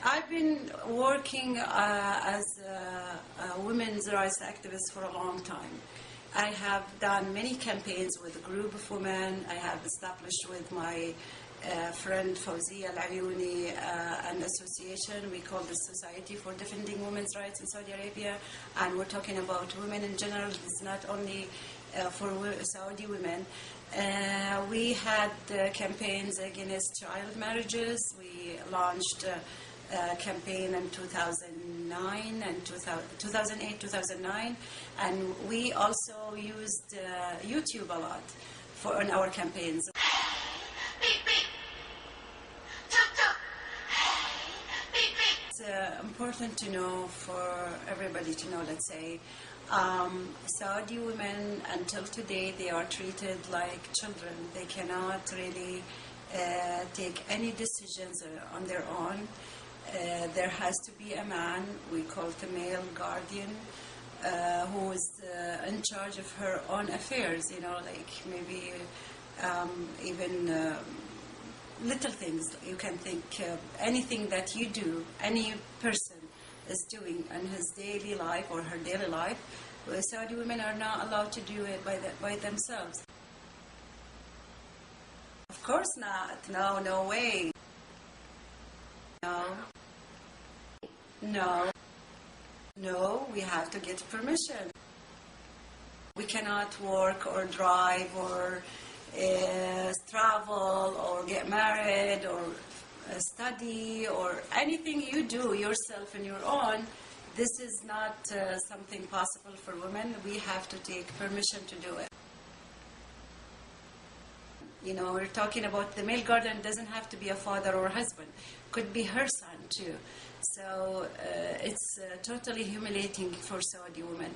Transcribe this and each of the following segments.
I've been working as a women's rights activist for a long time. I have done many campaigns with a group of women. I have established with my friend Wajeha Al Huwaider an association we call the Society for Defending Women's Rights in Saudi Arabia, and we're talking about women in general. It's not only for Saudi women. We had campaigns against child marriages. We launched a campaign in 2009 and 2008, 2009, and we also used YouTube a lot in our campaigns. It's important to know, for everybody to know, let's say, Saudi women until today, they are treated like children. They cannot really take any decisions on their own. There has to be a man, we call it a male guardian, who is in charge of her own affairs, you know, like maybe even little things. You can think anything that you do, any person is doing in his daily life or her daily life, Saudi women are not allowed to do it by themselves. Of course not. No, no way. No, we have to get permission. We cannot work or drive or travel or get married or study or anything you do yourself on your own. This is not something possible for women. We have to take permission to do it. You know, we're talking about the male guardian. Doesn't have to be a father or a husband. Could be her son too. So it's totally humiliating for Saudi women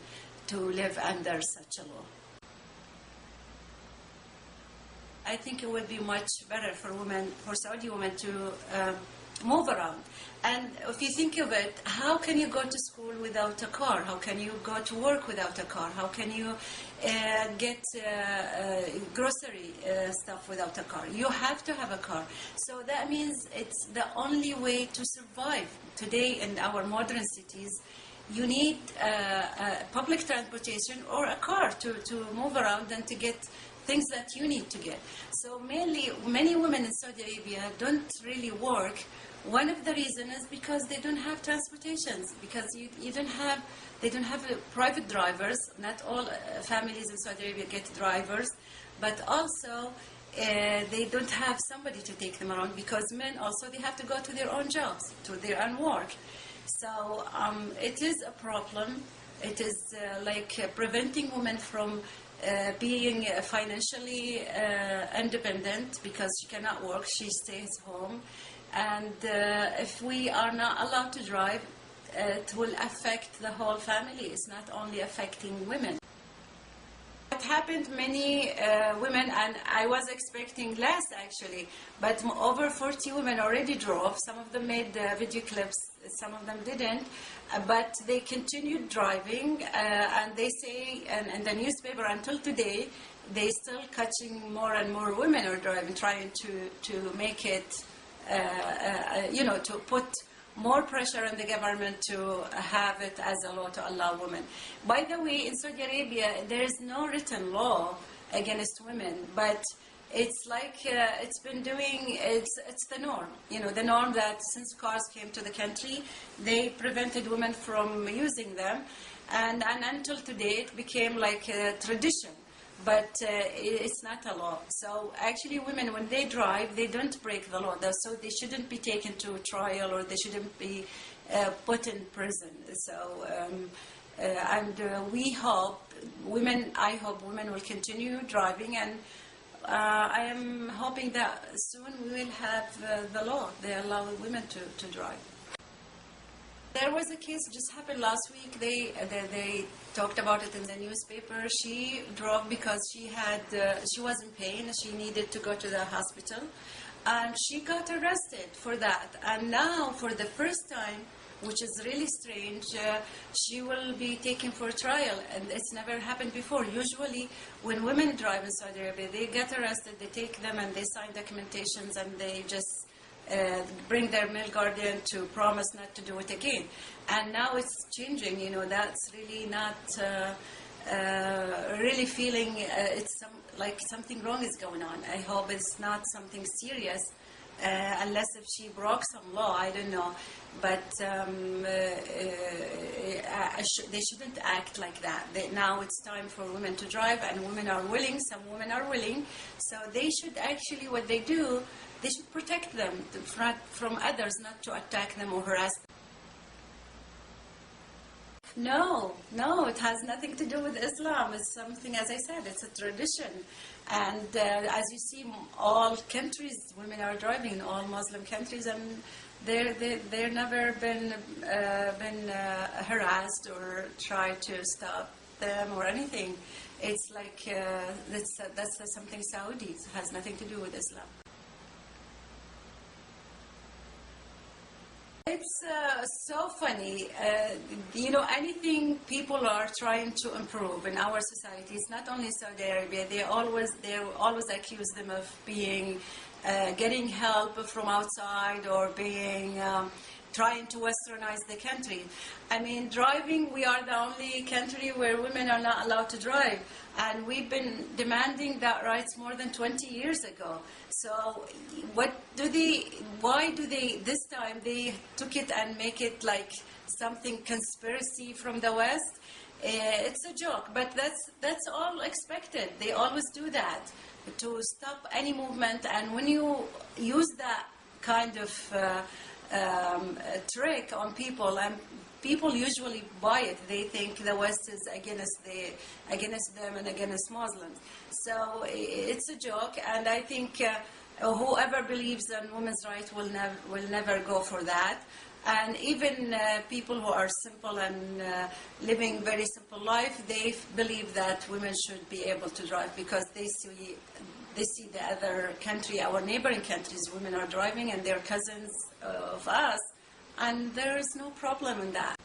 to live under such a law. I think it would be much better for women, for Saudi women, to move around. And if you think of it, how can you go to school without a car? How can you go to work without a car? How can you get grocery stuff without a car? You have to have a car. So that means it's the only way to survive. Today in our modern cities, you need public transportation or a car to move around and to get things that you need to get. So mainly, many women in Saudi Arabia don't really work. One of the reasons is because they don't have transportations, because they don't have private drivers. Not all families in Saudi Arabia get drivers, but also they don't have somebody to take them around, because men also, they have to go to their own jobs, to their own work. So it is a problem. It is like preventing women from being financially independent, because she cannot work, she stays home. And if we are not allowed to drive, it will affect the whole family. It's not only affecting women. It happened many women, and I was expecting less actually, but over 40 women already drove. Some of them made video clips, some of them didn't, but they continued driving, and they say in the newspaper until today, they still catching more and more women are driving, trying to make it, you know, to put more pressure on the government to have it as a law to allow women. By the way, in Saudi Arabia, there is no written law against women, but it's like it's been doing, it's the norm. You know, the norm that since cars came to the country, they prevented women from using them, and until today it became like a tradition. But it's not a law. So actually women, when they drive, they don't break the law. So they shouldn't be taken to trial, or they shouldn't be put in prison. So, we hope women, I hope women will continue driving, and I am hoping that soon we will have the law. They allow women to drive. There was a case just happened last week. They talked about it in the newspaper. She drove because she was in pain. She needed to go to the hospital, and she got arrested for that. And now, for the first time, which is really strange, she will be taken for trial, and it's never happened before. Usually, when women drive in Saudi Arabia, they get arrested, they take them and they sign documentations, and they just bring their male guardian to promise not to do it again. And now it's changing, that's really not really feeling like something wrong is going on. I hope it's not something serious, unless if she broke some law, I don't know. But they shouldn't act like that. Now it's time for women to drive, and women are willing. Some women are willing. So they should actually, what they do, they should protect them from others, not to attack them or harass them. No, it has nothing to do with Islam. It's something, as I said, it's a tradition. And as you see, all countries, women are driving in all Muslim countries, and they're never been harassed or tried to stop them or anything. It's like that's something Saudi. It has nothing to do with Islam. It's so funny. Anything people are trying to improve in our society. It's not only Saudi Arabia. They always accuse them of being getting help from outside or being trying to westernize the country. I mean, driving, we are the only country where women are not allowed to drive. And we've been demanding that rights more than 20 years ago. So why do they, this time they took it and make it like something conspiracy from the West? It's a joke, but that's all expected. They always do that to stop any movement. And when you use that kind of trick on people, and people usually buy it, they think the West is against them and against Muslims. So it's a joke, and I think whoever believes in women's rights will never go for that. And even people who are simple and living very simple life, they believe that women should be able to drive, because they see the other country, our neighboring countries, women are driving and they're cousins of us, and there is no problem in that.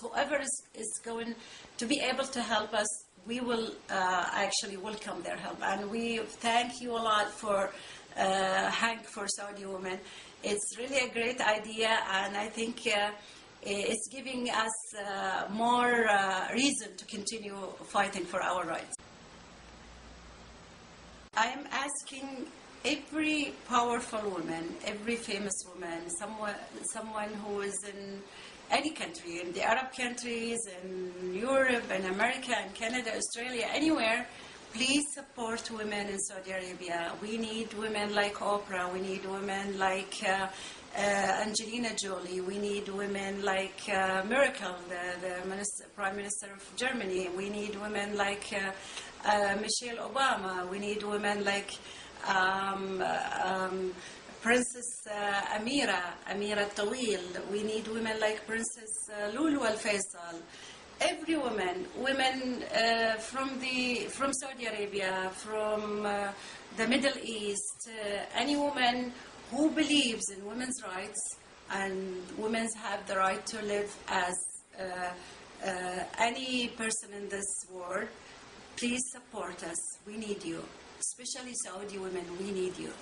Whoever is going to be able to help us, we will actually welcome their help. And we thank you a lot for Honk for Saudi women. It's really a great idea, and I think it's giving us more reason to continue fighting for our rights. I am asking every powerful woman, every famous woman, someone who is in any country, in the Arab countries, in Europe, in America, in Canada, Australia, anywhere, please support women in Saudi Arabia. We need women like Oprah. We need women like Angelina Jolie. We need women like Merkel, the Prime Minister of Germany. We need women like Michelle Obama. We need women like Princess Amira Tawil. We need women like Princess Lulu Al Faisal. Every women from Saudi Arabia, from the Middle East, any woman who believes in women's rights, and women have the right to live as any person in this world. Please support us. We need you. Especially Saudi women, we need you.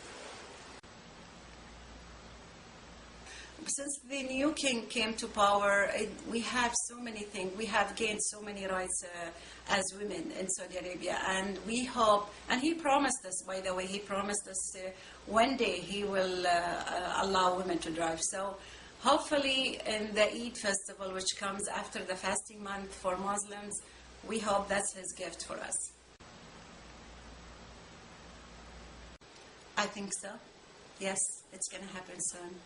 Since the new king came to power, we have so many things. We have gained so many rights as women in Saudi Arabia. And we hope, and he promised us, by the way, he promised us one day he will allow women to drive. So hopefully in the Eid festival, which comes after the fasting month for Muslims, we hope that's his gift for us. I think so. Yes, it's going to happen soon.